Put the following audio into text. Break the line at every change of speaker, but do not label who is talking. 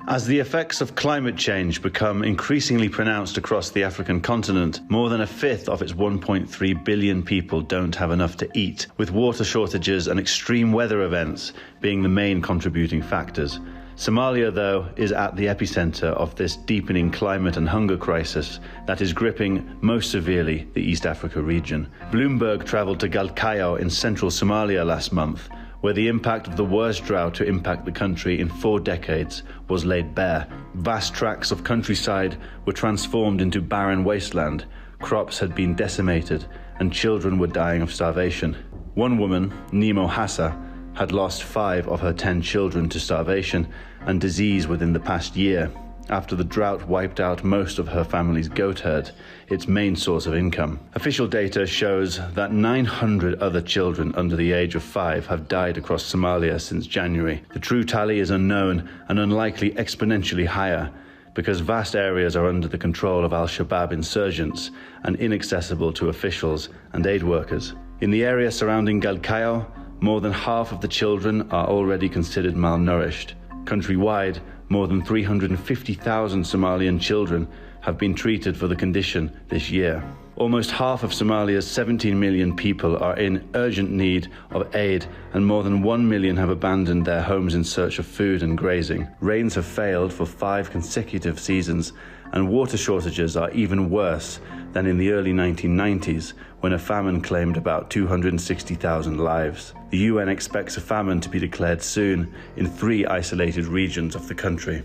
As the effects of climate change become increasingly pronounced across the African continent, more than a fifth of its 1.3 billion people don't have enough to eat, with water shortages and extreme weather events being the main contributing factors. Somalia, though, is at the epicenter of this deepening climate and hunger crisis that is gripping most severely the East Africa region. Bloomberg traveled to Galkayo in central Somalia last month, where the impact of the worst drought to impact the country in 4 decades was laid bare. Vast tracts of countryside were transformed into barren wasteland, crops had been decimated, and children were dying of starvation. One woman, Nimo Hassar, had lost 5 of her 10 children to starvation and disease within the past year, after the drought wiped out most of her family's goat herd, its main source of income. Official data shows that 900 other children under the age of 5 have died across Somalia since January. The true tally is unknown and unlikely exponentially higher, because vast areas are under the control of al-Shabaab insurgents and inaccessible to officials and aid workers. In the area surrounding Galkayo, more than half of the children are already considered malnourished. Countrywide, more than 350,000 Somalian children have been treated for the condition this year. Almost half of Somalia's 17 million people are in urgent need of aid, and more than 1 million have abandoned their homes in search of food and grazing. Rains have failed for 5 consecutive seasons, and water shortages are even worse than in the early 1990s, when a famine claimed about 260,000 lives. The UN expects a famine to be declared soon in 3 isolated regions of the country.